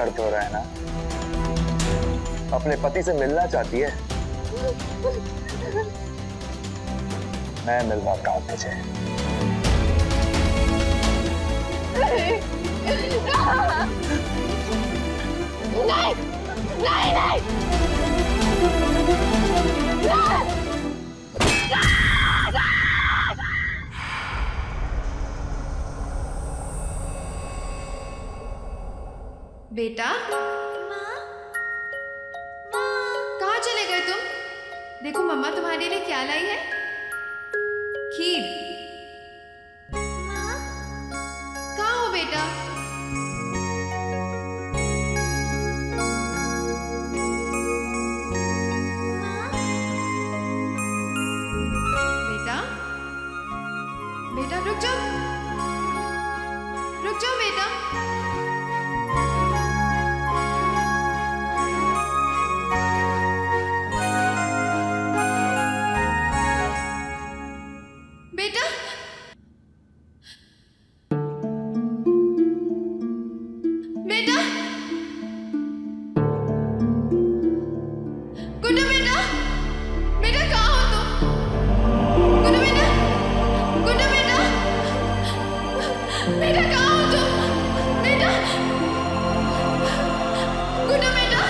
दर्द हो रहा है ना? अपने पति से मिलना चाहती है? मैं मिलवाता हूं तुझे। नहीं नहीं नहीं नहीं बेटा, माँ, कहाँ चले गए तुम? देखो मम्मा तुम्हारे लिए क्या लाई है। खीर। माँ, कहाँ हो बेटा? बेटा, बेटा रुक जाओ, रुक जाओ बेटा। बेटा, बेटा, गुड्डू बेटा, बेटा कहाँ हो तुम? गुड्डू बेटा, गुड्डू बेटा, बेटा कहाँ हो तुम? बेटा, गुड्डू बेटा,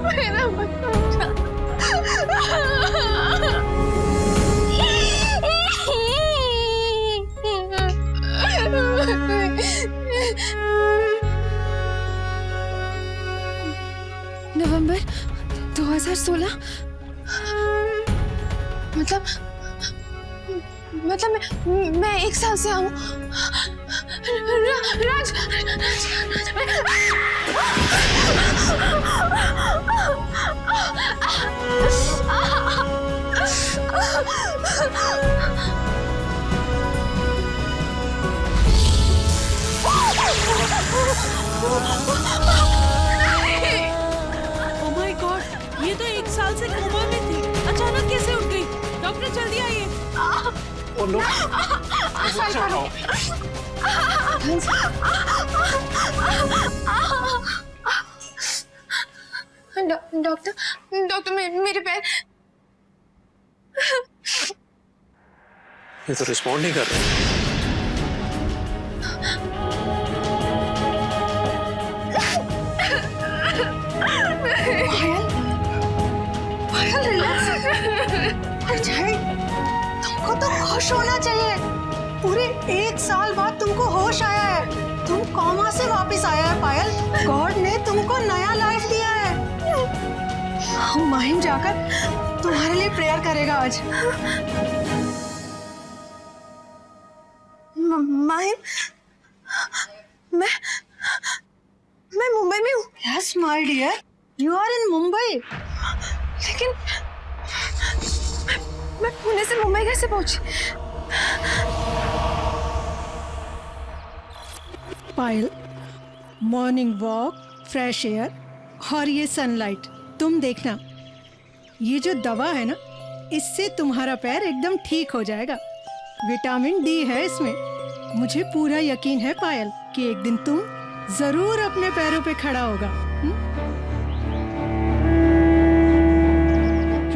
मेरा बच्चा। नवंबर 2016 मतलब मैं 1 साल से आऊँ। राज, ओह माय गॉड, ये तो 1 साल से कोमा में थी, अचानक कैसे उठ गई? डॉक्टर जल्दी आइए। ओ नो, उठाओ। डॉक्टर मेरे पैर। ये तो रिस्पॉन्ड नहीं कर रहे। पायल रिलैक्स। तुमको तो होश होना चाहिए। पूरे 1 साल बाद तुमको होश आया है। तुम कोमा से वापस आया है पायल। गॉड ने तुमको नया लाइफ दिया है। माहिम जाकर तुम्हारे लिए प्रेयर करेगा आज। माहिम, मैं मुंबई में हूँ। Yes my dear, you are in Mumbai. लेकिन मैं पुणे से मुंबई कैसे पहुंची? Payal, morning walk, fresh air और ये सनलाइट, तुम देखना ये जो दवा है ना, इससे तुम्हारा पैर एकदम ठीक हो जाएगा। विटामिन डी है इसमें। मुझे पूरा यकीन है पायल कि एक दिन तुम जरूर अपने पैरों पे खड़ा होगा।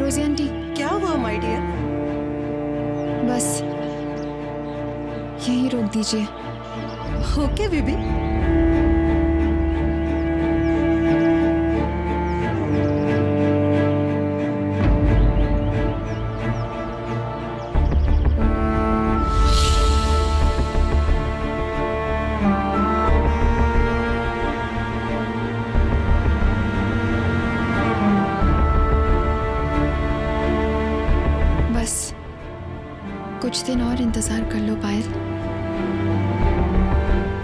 रोजी आंटी, क्या हुआ माय डियर? बस यहीं रोक दीजिए। Okay baby. कुछ दिन और इंतजार कर लो पायल,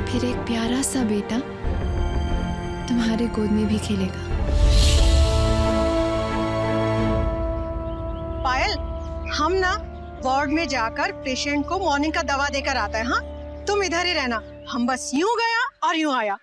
फिर एक प्यारा सा बेटा तुम्हारे गोद में भी खेलेगा। पायल, हम ना वार्ड में जाकर पेशेंट को मॉर्निंग का दवा देकर आता है। हाँ, तुम इधर ही रहना, हम बस यूं गया और यूं आया।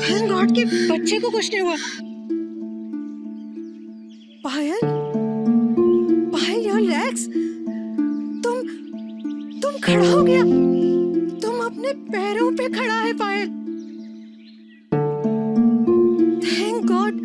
थैंक गॉड कि बच्चे को कुछ नहीं हुआ। पायल, पायल योर लेग्स, तुम खड़ा हो गया, तुम अपने पैरों पे खड़ा है पायल। Thank God.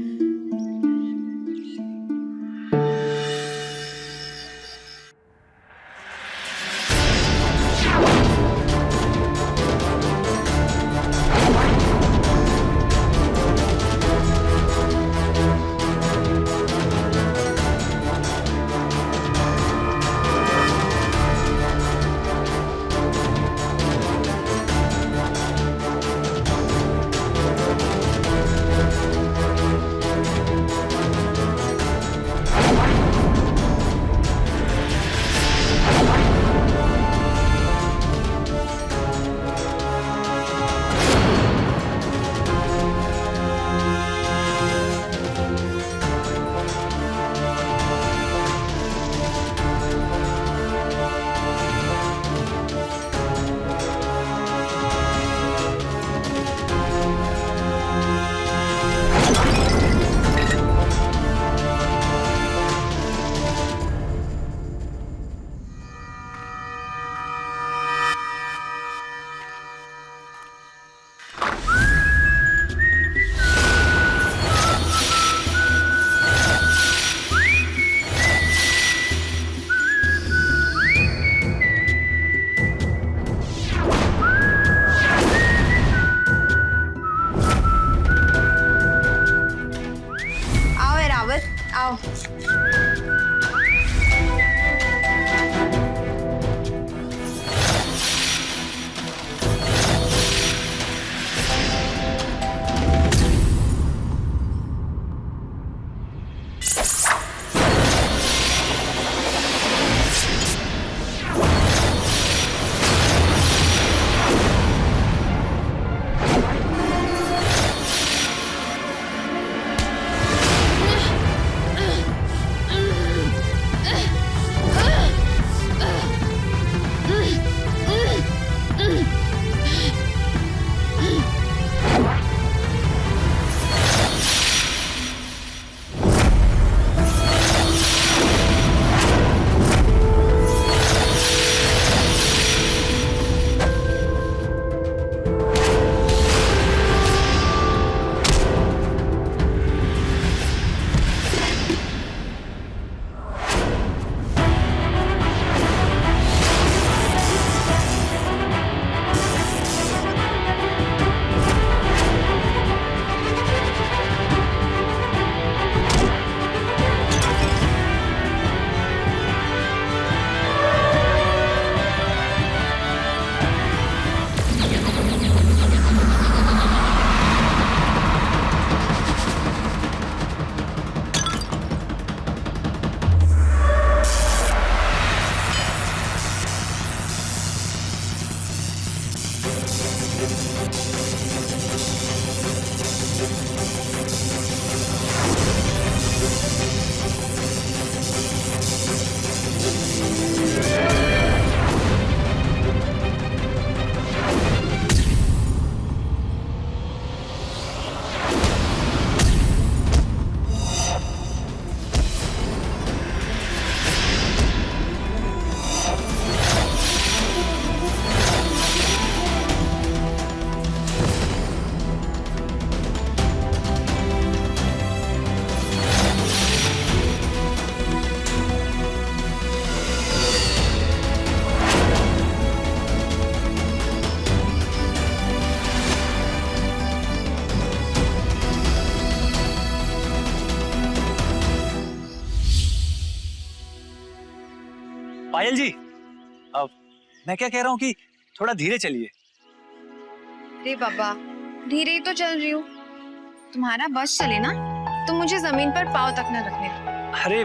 पायल जी, अब मैं क्या कह रहा हूँ कि थोड़ा धीरे चलिए। अरे बाबा, धीरे ही तो चल रही हूँ। तुम्हारा बस चले ना तो मुझे जमीन पर पाँव तक न रखने। अरे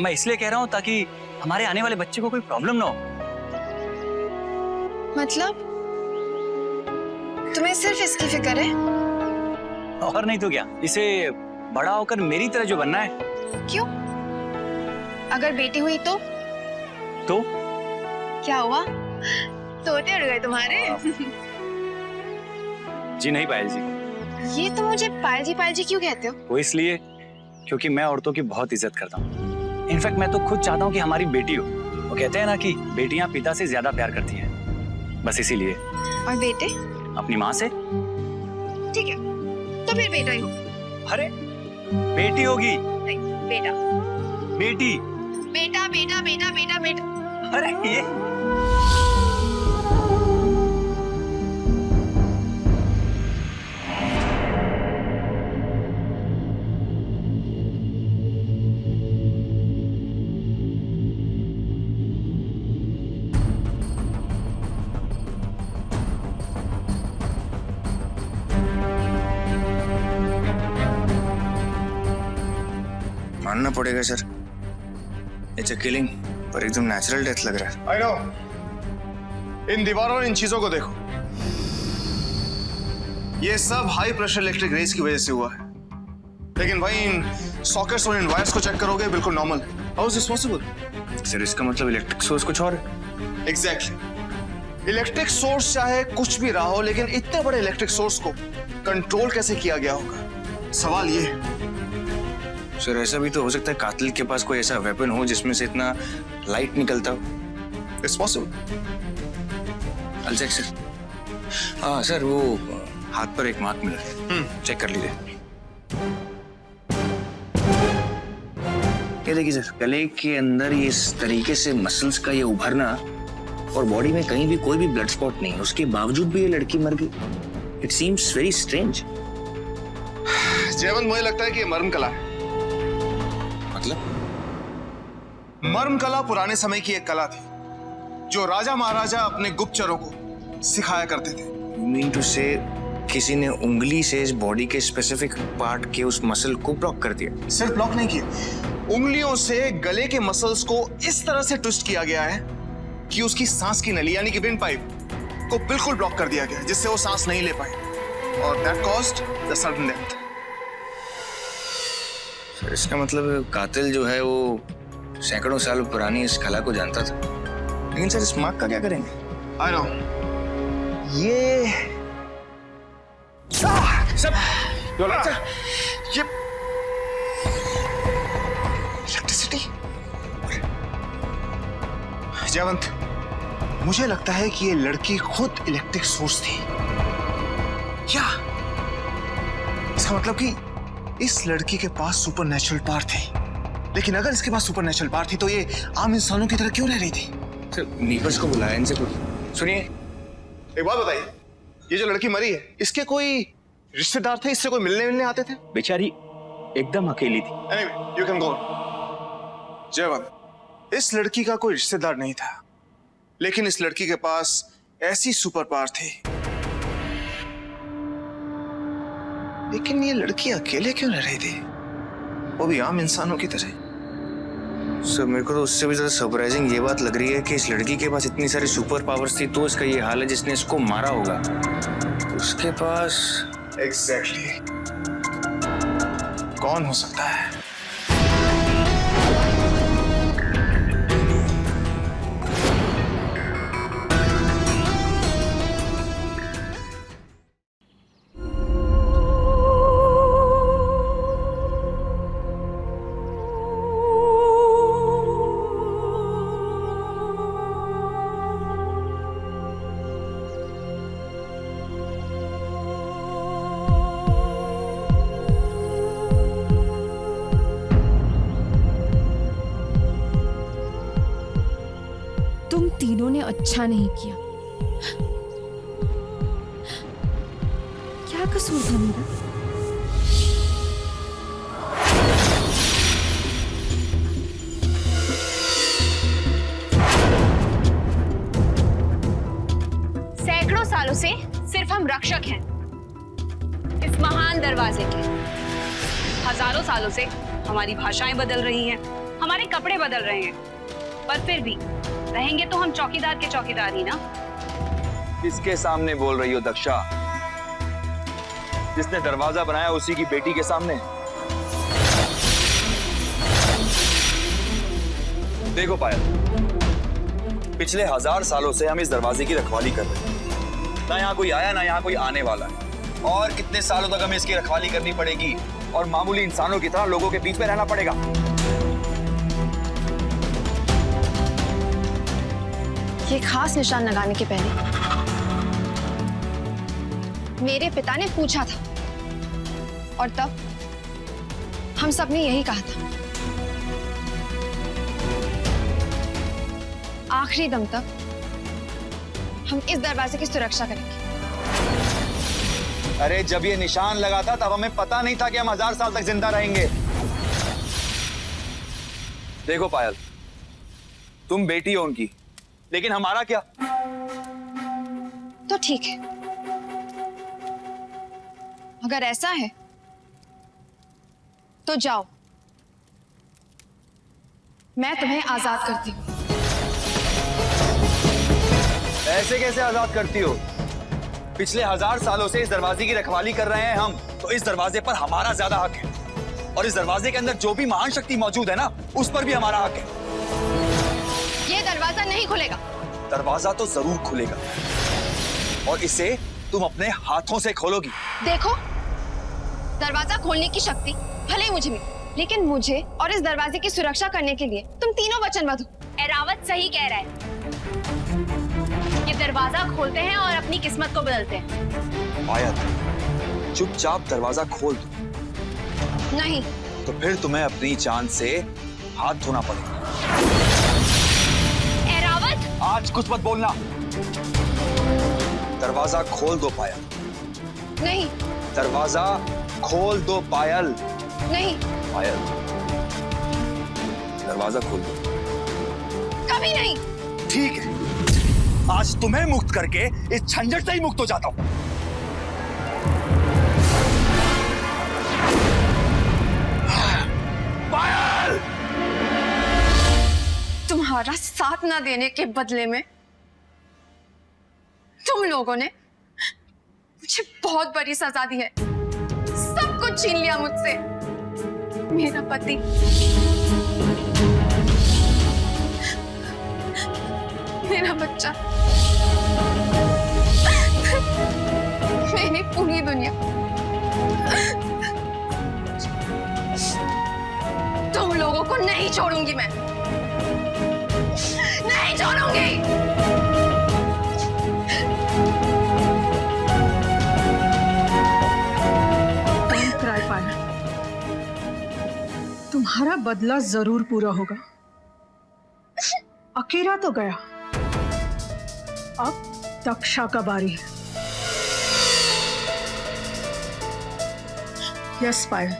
मैं इसलिए कह रहा हूँ ताकि हमारे आने वाले बच्चे को कोई प्रॉब्लम ना हो। मतलब तुम्हें सिर्फ इसकी फिक्र है? और नहीं तो क्या, इसे बड़ा होकर मेरी तरह जो बनना है। क्यों? अगर बेटी हुई तो क्या हुआ? तोते उड़ गए तुम्हारे? जी नहीं पायल जी। ये तो मुझे पायल जी क्यों कहते हो? वो इसलिए क्योंकि मैं औरतों की बहुत इज्जत करता हूँ। इनफैक्ट मैं तो खुद चाहता हूँ कि हमारी बेटी हो। वो कहते हैं ना कि बेटियां पिता से ज्यादा प्यार करती हैं, बस इसीलिए। और बेटे? अपनी माँ से। ठीक है, तो फिर बेटा ही हो। अरे बेटी होगी। नहीं, बेटा। बेटी। बेटा बेटा बेटा बेटा बेटा। अरे ये मानना पड़ेगा सर, इट्स अ किलिंग, पर एकदम नेचुरल डेथ लग रहा है। आई नो, इन दीवारों और इन चीजों को देखो, ये सब हाई प्रेशर इलेक्ट्रिक रेज की वजह से हुआ है। लेकिन भाई इन सॉकेट्स और इन वायर्स को चेक करोगे, बिल्कुल नॉर्मल है। How is this possible? Sir इसका मतलब इलेक्ट्रिक सोर्स कुछ और है। एग्जैक्टली। इलेक्ट्रिक सोर्स चाहे कुछ भी रहा हो, लेकिन इतने बड़े इलेक्ट्रिक सोर्स को कंट्रोल कैसे किया गया होगा, सवाल ये है। सर ऐसा भी तो हो सकता है कातिल के पास कोई ऐसा वेपन हो जिसमें से इतना लाइट निकलता हो। It's possible. I'll check, sir. हाँ सर, वो हाथ पर एक मार्क मिला है, चेक कर लीजिए। ये देखिए सर, गले के अंदर ये इस तरीके से मसल्स का ये उभरना और बॉडी में कहीं भी कोई भी ब्लड स्पॉट नहीं, उसके बावजूद भी ये लड़की मर गई। It seems very strange. Jaywant, मुझे लगता है कि ये मर्म कला है। मतलब? मर्म कला पुराने समय की एक कला थी जो राजा महाराजा अपने गुप्तचरों को सिखाया करते थे। You mean to say किसी ने उंगली से इस बॉडी के स्पेसिफिक पार्ट के उस मसल को ब्लॉक कर दिया? सिर्फ ब्लॉक नहीं किया, उंगलियों से गले के मसल्स को इस तरह से ट्विस्ट किया गया है कि उसकी सांस की नली यानी कि विंड पाइप को बिल्कुल ब्लॉक कर दिया गया, जिससे वो सांस नहीं ले पाए, और that caused the sudden death. Sir इसका मतलब कातिल जो है वो सैकड़ों साल पुरानी इस कला को जानता था। लेकिन सर इस मार्क का क्या करेंगे? आई नो, ये सब ये इलेक्ट्रिसिटी। जयवंत, मुझे लगता है कि ये लड़की खुद इलेक्ट्रिक सोर्स थी। क्या इसका मतलब कि इस लड़की के पास सुपरनैचुरल पावर थी, लेकिन अगर इसके पास सुपरनैचुरल पावर थी तो ये आम इंसानों की तरह क्यों रह रही थी? सर नीपस को बुलाया इनसे कुछ। सुनिए, एक बात बताइए, ये जो लड़की मरी है, इसके कोई रिश्तेदार थे, इससे कोई मिलने आते थे? बेचारी एकदम अकेली थी। Anyway, you can go. जयवंत, इस लड़की का कोई रिश्तेदार नहीं था, लेकिन इस लड़की के पास ऐसी सुपर पावर थी। लेकिन ये लड़की अकेले क्यों रह रही थी, वो भी आम इंसानों की तरह? सर मेरे को तो उससे भी ज्यादा सरप्राइजिंग ये बात लग रही है कि इस लड़की के पास इतनी सारी सुपर पावर्स थी तो इसका ये हाल है। जिसने इसको मारा होगा उसके पास एग्जैक्टली कौन हो सकता है? तुम तीनों ने अच्छा नहीं किया। क्या कसूर था मेरा? से सिर्फ हम रक्षक हैं इस महान दरवाजे के। हजारों सालों से हमारी भाषाएं बदल रही हैं, हमारे कपड़े बदल रहे हैं, पर फिर भी रहेंगे तो हम चौकीदार के चौकीदार ही ना। किसके सामने बोल रही हो दक्षा? जिसने दरवाजा बनाया उसी की बेटी के सामने। देखो पायल, पिछले 1000 सालों से हम इस दरवाजे की रखवाली कर रहे हैं। ना यहाँ कोई आया ना यहाँ कोई आने वाला है, और कितने सालों तक हमें इसकी रखवाली करनी पड़ेगी और मामूली इंसानों की तरह लोगों के बीच में रहना पड़ेगा। ये खास निशान लगाने के पहले मेरे पिता ने पूछा था, और तब हम सब ने यही कहा था, आखिरी दम तक हम इस दरवाजे की सुरक्षा करेंगे। अरे जब ये निशान लगा था तब हमें पता नहीं था कि हम 1000 साल तक जिंदा रहेंगे। देखो पायल, तुम बेटी हो उनकी, लेकिन हमारा क्या? तो ठीक है, अगर ऐसा है तो जाओ, मैं तुम्हें आजाद करती हूँ। ऐसे कैसे आजाद करती हो? पिछले 1000 सालों से इस दरवाजे की रखवाली कर रहे हैं हम, तो इस दरवाजे पर हमारा ज्यादा हक है, और इस दरवाजे के अंदर जो भी महान शक्ति मौजूद है ना, उस पर भी हमारा हक है। ये दरवाजा नहीं खुलेगा। दरवाजा तो जरूर खुलेगा, और इसे तुम अपने हाथों से खोलोगी। देखो, दरवाजा खोलने की शक्ति भले ही मुझे मिली, लेकिन मुझे और इस दरवाजे की सुरक्षा करने के लिए तुम तीनों वचनबद्ध हो। एरावत सही कह रहा है, ये दरवाजा खोलते हैं और अपनी किस्मत को बदलते हैं। पायल, चुपचाप दरवाजा खोल दो, नहीं तो फिर तुम्हें अपनी जान से हाथ धोना पड़ेगा। एरावत, आज कुछ मत बोलना। दरवाजा खोल दो पायल। नहीं दरवाजा खोल दो पायल। नहीं, पायल, दरवाजा खोल दो। कभी नहीं। ठीक है, आज तुम्हें मुक्त करके इस झंझट से ही मुक्त हो जाता हूं। पायल! तुम्हारा साथ ना देने के बदले में तुम लोगों ने मुझे बहुत बड़ी सजा दी है। सब कुछ छीन लिया मुझसे, मेरा पति, मेरा बच्चा, मेरी पूरी दुनिया। तुम लोगों को नहीं छोड़ूंगी मैं, नहीं छोड़ूंगी। Don't cry, पायल। तुम्हारा बदला जरूर पूरा होगा। अकेला तो गया, अब दक्षा का बारी है। यस पायल,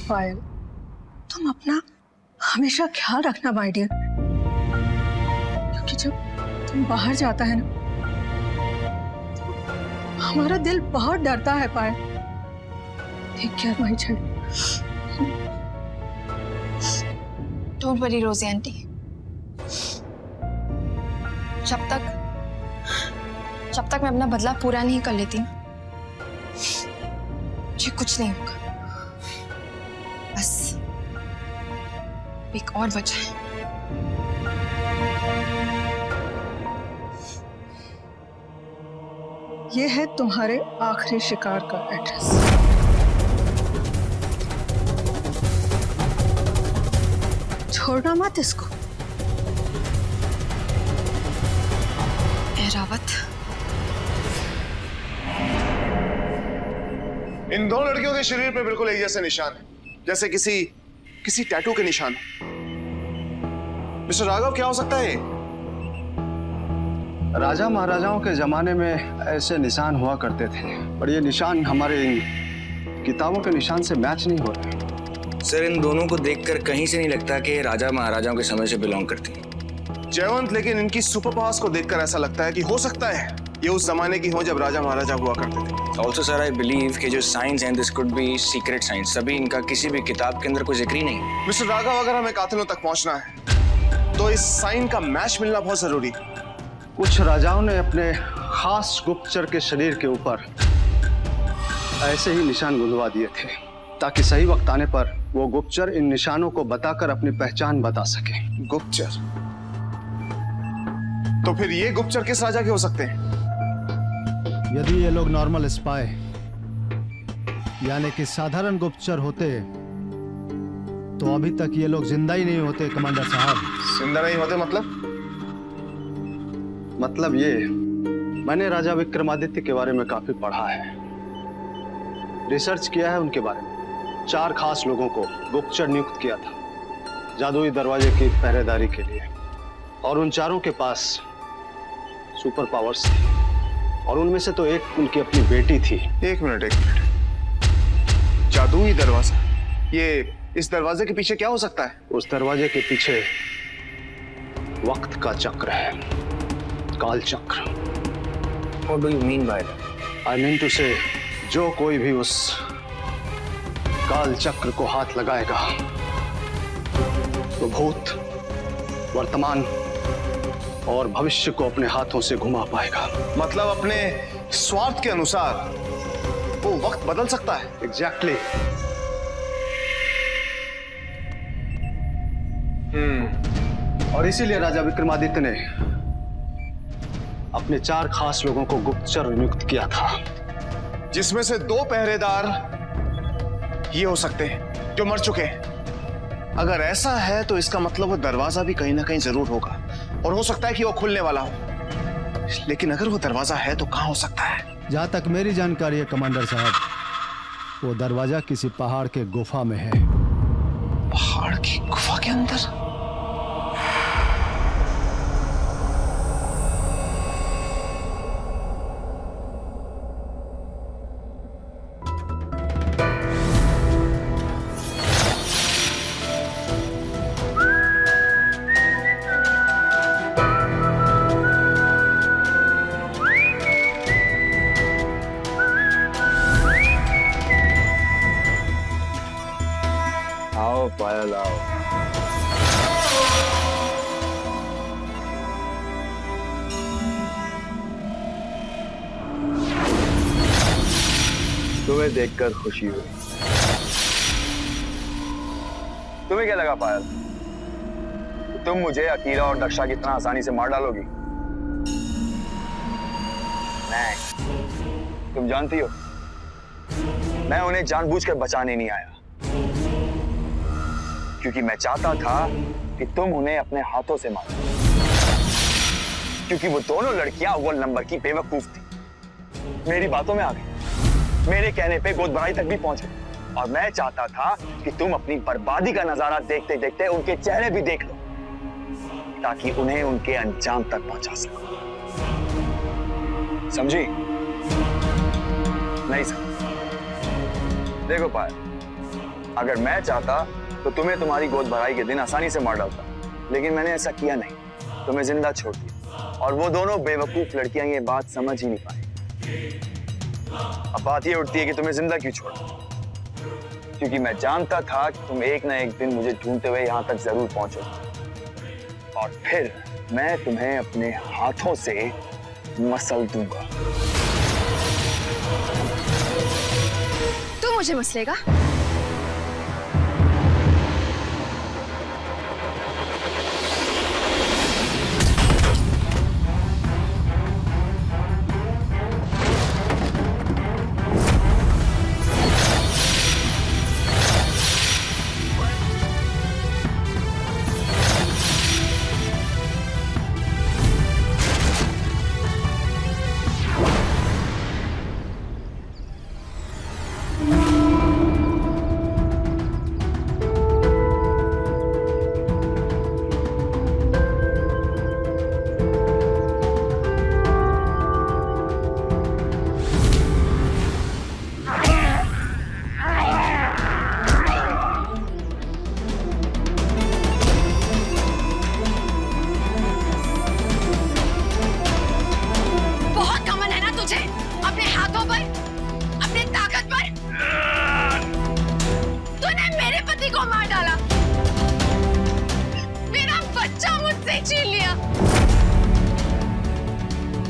पायल, तुम अपना हमेशा ख्याल रखना माय डियर, क्योंकि जब तुम बाहर जाता है ना तो हमारा दिल बहुत डरता है Payal. Take care my child. Don't worry Rosie aunty, जब तक मैं अपना बदला पूरा नहीं कर लेती मुझे कुछ नहीं होगा। बस एक और वजह है। ये है तुम्हारे आखिरी शिकार का एड्रेस। छोड़ना मत इसको। रावत, इन दोनों लड़कियों के शरीर पे बिल्कुल एक जैसे निशान है, जैसे किसी टैटू के निशान। मिस्टर राघव, क्या हो सकता है? राजा महाराजाओं के जमाने में ऐसे निशान हुआ करते थे, पर ये निशान हमारे इन किताबों के निशान से मैच नहीं हो रहे। सर, इन दोनों को देखकर कहीं से नहीं लगता कि राजा महाराजाओं के समय से बिलोंग करती हैं। जयवंत, लेकिन इनकी सुपर पावर्स को देखकर ऐसा लगता है कि हो सकता है ये उस जमाने की हो जब राजा महाराजा हुआ करते थे। ऑल्सो सर, आई बिलीव कि जो साइंस है this could be secret science. अभी इनका किसी भी किताब के अंदर कोई जिक्र ही नहीं। मिस्टर राघव, अगर हमें कातिलों तक पहुंचना है तो इस साइन का मैच मिलना बहुत जरूरी है। कुछ राजाओं ने अपने खास गुप्तचर के शरीर के ऊपर ऐसे ही निशान गुंदवा दिए थे, ताकि सही वक्त आने पर वो गुप्तचर इन निशानों को बताकर अपनी पहचान बता सके। गुप्तचर? तो फिर ये गुप्तचर किस राजा के हो सकते हैं? यदि ये लोग नॉर्मल स्पाई यानी कि साधारण गुप्तचर होते तो अभी तक ये लोग जिंदा ही नहीं होते कमांडर साहब। जिंदा नहीं होते मतलब ये, मैंने राजा विक्रमादित्य के बारे में काफी पढ़ा है, रिसर्च किया है उनके बारे में। 4 खास लोगों को गुप्तचर नियुक्त किया था जादुई दरवाजे की पहरेदारी के लिए, और उन चारों के पास सुपर पावर्स थी, और उनमें से तो एक उनकी अपनी बेटी थी। एक मिनट, जादुई दरवाजा, ये इस दरवाजे के पीछे क्या हो सकता है? उस दरवाजे के पीछे वक्त का चक्र है, काल चक्र। What do you mean by that? I mean to say, जो कोई भी उस काल चक्र को हाथ लगाएगा तो भूत, वर्तमान और भविष्य को अपने हाथों से घुमा पाएगा। मतलब अपने स्वार्थ के अनुसार वो वक्त बदल सकता है। एग्जैक्टली। और इसीलिए राजा विक्रमादित्य ने अपने 4 खास लोगों को गुप्तचर नियुक्त किया था, जिसमें से 2 पहरेदार ये हो सकते हैं जो मर चुके हैं। अगर ऐसा है तो इसका मतलब वो दरवाजा भी कहीं ना कहीं जरूर होगा, और हो सकता है कि वो खुलने वाला हो। लेकिन अगर वो दरवाजा है तो कहां हो सकता है? जहाँ तक मेरी जानकारी है कमांडर साहब, वो दरवाजा किसी पहाड़ के गुफा में है। पहाड़ की गुफा के अंदर? आओ पायल, आओ। तुम्हें देखकर खुशी हुई। तुम्हें क्या लगा पायल, तुम मुझे अकीला और दक्षा की इतना आसानी से मार डालोगी? नहीं, तुम जानती हो मैं उन्हें जानबूझकर बचाने नहीं आया, क्योंकि मैं चाहता था कि तुम उन्हें अपने हाथों से मारो, क्योंकि वो दोनों लड़कियां अव्वल नंबर की बेवकूफ थी। मेरी बातों में आ गई, मेरे कहने पे गोद भराई तक भी पहुंचे, और मैं चाहता था कि तुम अपनी बर्बादी का नजारा देखते देखते उनके चेहरे भी देख लो, ताकि उन्हें उनके अंजाम तक पहुंचा सको। समझी? नहीं समझी? देखो पायल, अगर मैं चाहता तो तुम्हें तुम्हारी गोद भराई के दिन आसानी से मार डालता, लेकिन मैंने ऐसा किया नहीं, तुम्हें जिंदा छोड़ दिया। और वो दोनों बेवकूफ लड़कियां ये बात समझ ही नहीं पाई। अब बात ये उठती है कि तुम्हें जिंदा क्यों छोड़ा, क्योंकि मैं जानता था कि तुम एक ना एक दिन मुझे ढूंढते हुए यहां तक जरूर पहुंचोगे और फिर मैं तुम्हें अपने हाथों से मसल दूंगा। तू मुझे मसलेगा?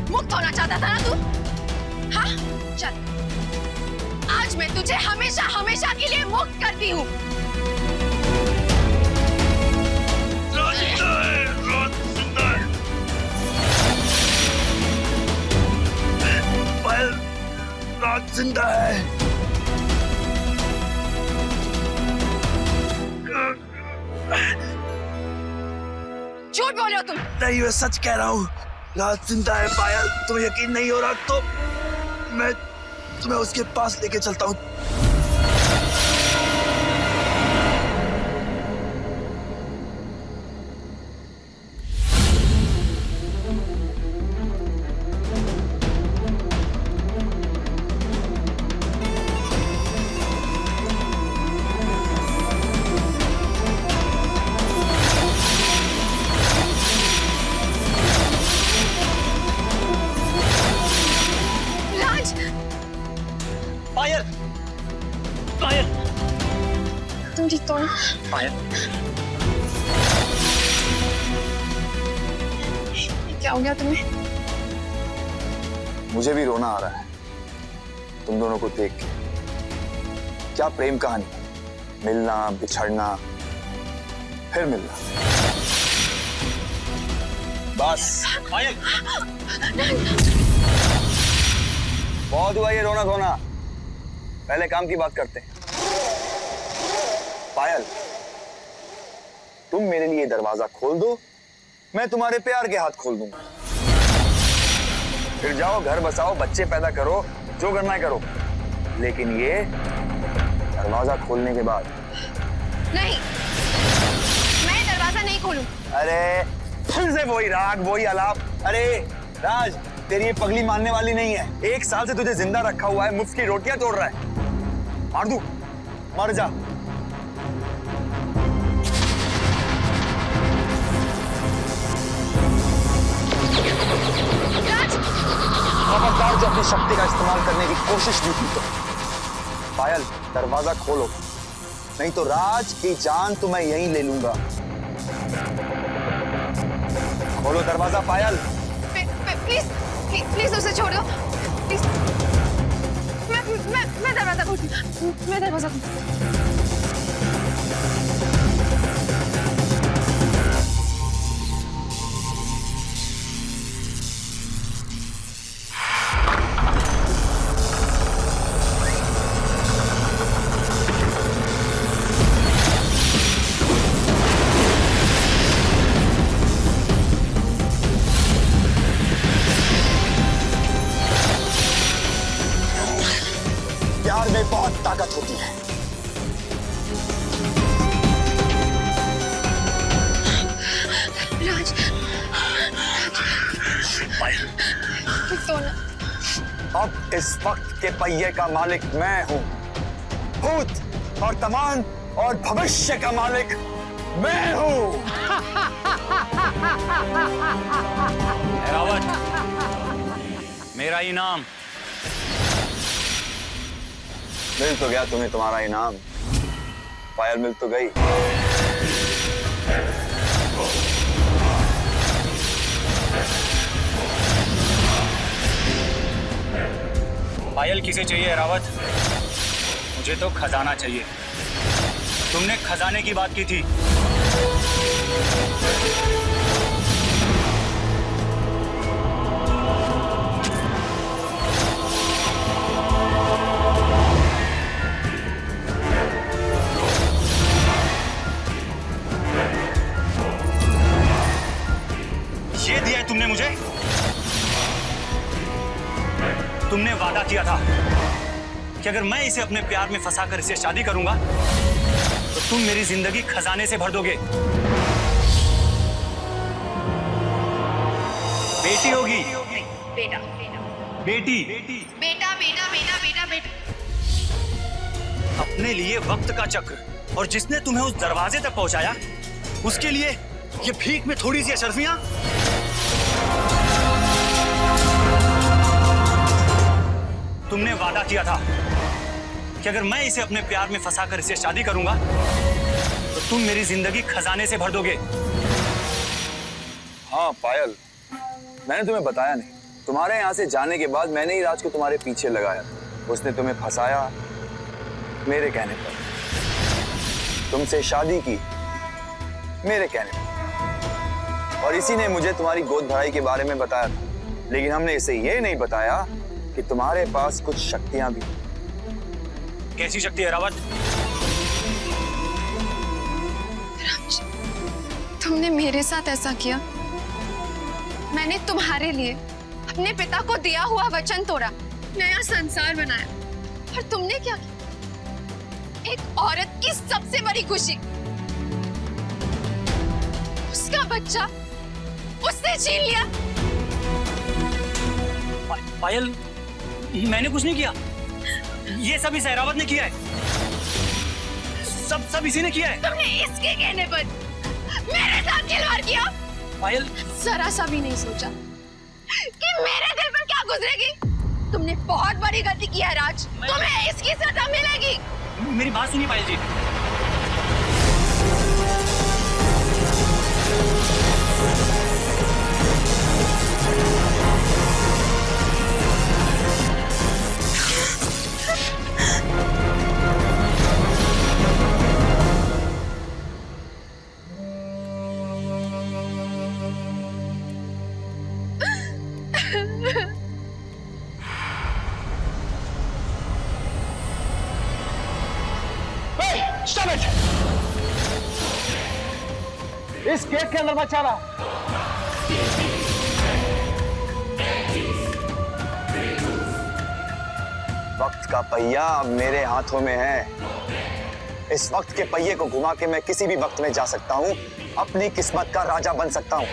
मुक्त होना चाहता था ना तू? हाँ, चल आज मैं तुझे हमेशा हमेशा के लिए मुक्त करती हूँ। राज जिंदा है। झूठ बोल रहे हो तुम। नहीं, मैं सच कह रहा हूँ, राज जिंदा है। पायल, तुम्हें यकीन नहीं हो रहा तो मैं तुम्हें उसके पास लेके चलता हूँ। पायल, पायल, तुम ठीक तो ना? पायल, क्या हो गया तुम्हें? मुझे भी रोना आ रहा है तुम दोनों को देख के। क्या प्रेम कहानी, मिलना, बिछड़ना, फिर मिलना। बस पायल, बहुत हुआ ये रोना धोना, पहले काम की बात करते हैं। पायल, तुम मेरे लिए दरवाजा खोल दो, मैं तुम्हारे प्यार के हाथ खोल दूंगा। फिर जाओ, घर बसाओ, बच्चे पैदा करो, जो करना है करो, लेकिन ये दरवाजा खोलने के बाद नहीं, मैं दरवाजा नहीं खोलूं। अरे फिर से वही राग, वही आलाप। अरे राज, तेरी ये पगली मानने वाली नहीं है। 1 साल से तुझे जिंदा रखा हुआ है, मुफ्त की रोटियां तोड़ रहा है। मार दूं? मर जा। खबरदार जो अपनी शक्ति का इस्तेमाल करने की कोशिश भी की तो। पायल, दरवाजा खोलो, नहीं तो राज की जान तो मैं यहीं ले लूंगा। खोलो दरवाजा पायल। प्लीज प्लीज उसे छोड़ दो प्लीज। मैं दरवाजा खोलती हूँ, मैं दरवाजा खोलती हूँ। प्यार में बहुत ताकत होती है। राज, तो ना। अब इस वक्त के पहिए का मालिक मैं हूं। भूत, वर्तमान और भविष्य का मालिक मैं हूं। रावत, मेरा इनाम। मिल तो गया तुम्हें तुम्हारा इनाम, पायल मिल तो गई। पायल किसे चाहिए रावत? मुझे तो खजाना चाहिए। तुमने खजाने की बात की थी। ये दिया है तुमने मुझे। तुमने वादा किया था कि अगर मैं इसे अपने प्यार में फंसाकर इससे शादी करूंगा तो तुम मेरी जिंदगी खजाने से भर दोगे। बेटी होगी। बेटा बेटी। बेटा बेटा बेटा बेटा बेटा। अपने लिए वक्त का चक्र, और जिसने तुम्हें उस दरवाजे तक पहुंचाया उसके लिए ये भीख में थोड़ी सी अशर्फियां। तुमने वादा किया था कि अगर मैं इसे अपने प्यार में फंसाकर इससे शादी करूंगा तो तुम मेरी जिंदगी खजाने से भर दोगे। हाँ पायल, मैंने तुम्हें बताया नहीं, तुम्हारे यहाँ से जाने के बाद मैंने ही राज को तुम्हारे पीछे लगाया। उसने तुम्हें फंसाया मेरे कहने पर, तुमसे शादी की मेरे कहने पर, और इसी ने मुझे तुम्हारी गोद भराई के बारे में बताया था। लेकिन हमने इसे ये नहीं बताया कि तुम्हारे पास कुछ शक्तियां भी। कैसी शक्ति है रावत? तुमने मेरे साथ ऐसा किया। मैंने तुम्हारे लिए अपने पिता को दिया हुआ वचन तोड़ा, नया संसार बनाया, और तुमने क्या किया? एक औरत की सबसे बड़ी खुशी, उसका बच्चा उससे छीन लिया। पायल, मैंने कुछ नहीं किया। ये सब इस एरावत ने किया है। सब इसी ने किया है। तुमने इसके कहने पर मेरे साथ खिलवाड़ किया। पायल, जरा सा भी नहीं सोचा कि मेरे दिल पर क्या गुजरेगी। तुमने बहुत बड़ी गलती की है राज, तुम्हें इसकी सजा मिलेगी। मेरी बात सुनिए पायल जी। Stop it! इस केक के अंदर मत जाना। वक्त का पहिया अब मेरे हाथों में है। इस वक्त के पहिए को घुमा के मैं किसी भी वक्त में जा सकता हूं, अपनी किस्मत का राजा बन सकता हूं,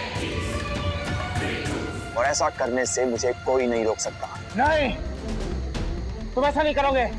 और ऐसा करने से मुझे कोई नहीं रोक सकता। नहीं, तुम ऐसा नहीं करोगे।